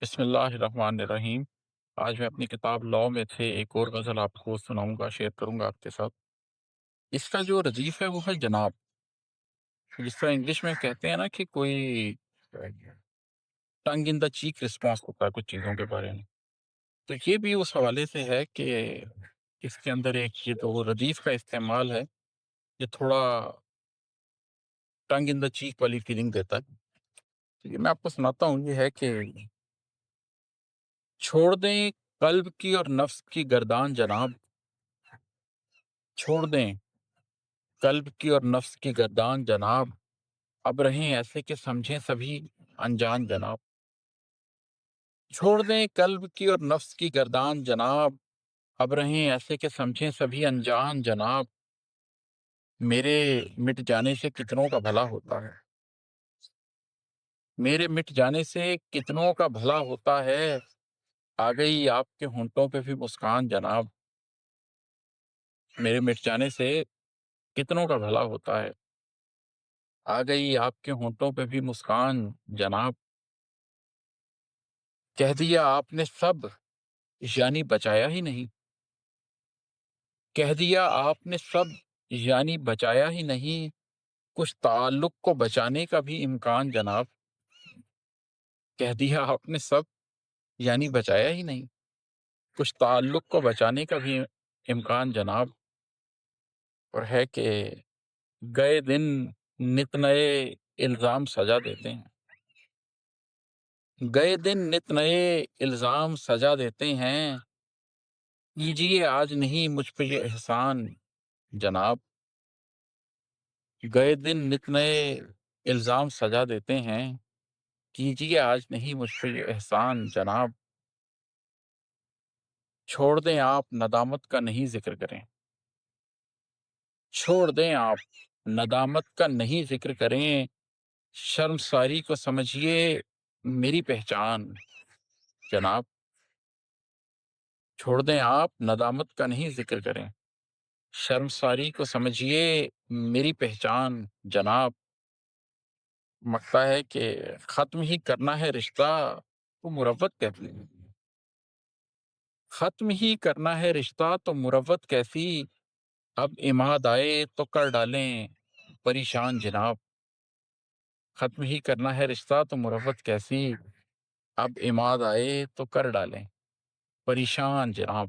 بسم اللہ الرحمن الرحیم۔ آج میں اپنی کتاب لاء میں سے ایک اور غزل آپ کو سناؤں گا، شیئر کروں گا آپ کے ساتھ۔ اس کا جو ردیف ہے وہ ہے جناب، جس طرح انگلش میں کہتے ہیں نا کہ کوئی ٹنگ ان دا چیک رسپانس ہوتا ہے کچھ چیزوں کے بارے میں، تو یہ بھی اس حوالے سے ہے کہ اس کے اندر ایک یہ تو ردیف کا استعمال ہے، یہ تھوڑا ٹنگ ان دا چیک والی فیلنگ دیتا ہے۔ تو یہ میں آپ کو سناتا ہوں، یہ ہے کہ چھوڑ دیں قلب کی اور نفس کی گردان جناب، چھوڑ دیں قلب کی اور نفس کی گردان جناب، اب رہیں ایسے کہ سمجھیں سبھی انجان جناب۔ چھوڑ دیں قلب کی اور نفس کی گردان جناب، اب رہیں ایسے کہ سمجھیں سبھی انجان جناب، میرے مٹ جانے سے کتنوں کا بھلا ہوتا ہے، میرے مٹ جانے سے کتنوں کا بھلا ہوتا ہے، آ گئی آپ کے ہونٹوں پہ بھی مسکان جناب، میرے مٹ جانے سے کتنوں کا بھلا ہوتا ہے، آ گئی آپ کے ہونٹوں پہ بھی مسکان جناب، کہہ دیا آپ نے سب یعنی بچایا ہی نہیں، کہہ دیا آپ نے سب یعنی بچایا ہی نہیں، کچھ تعلق کو بچانے کا بھی امکان جناب، کہہ دیا آپ نے سب یعنی بچایا ہی نہیں، کچھ تعلق کو بچانے کا بھی امکان جناب، اور ہے کہ گئے دن نت نئے الزام سجا دیتے ہیں، گئے دن نت نئے الزام سجا دیتے ہیں، کیجیے آج نہیں مجھ پہ یہ احسان جناب، گئے دن نت نئے الزام سجا دیتے ہیں، کیجیے آج نہیں مجھ پہ یہ احسان جناب، چھوڑ دیں آپ ندامت کا نہیں ذکر کریں، چھوڑ دیں آپ ندامت کا نہیں ذکر کریں، شرمساری کو سمجھیے میری پہچان جناب، چھوڑ دیں آپ ندامت کا نہیں ذکر کریں، شرمساری کو سمجھیے میری پہچان جناب، مگتا ہے کہ ختم ہی کرنا ہے رشتہ تو مروت کیسی، ختم ہی کرنا ہے رشتہ تو مروت کیسی، اب اماد آئے تو کر ڈالیں پریشان جناب، ختم ہی کرنا ہے رشتہ تو مروت کیسی، اب اماد آئے تو کر ڈالیں پریشان جناب۔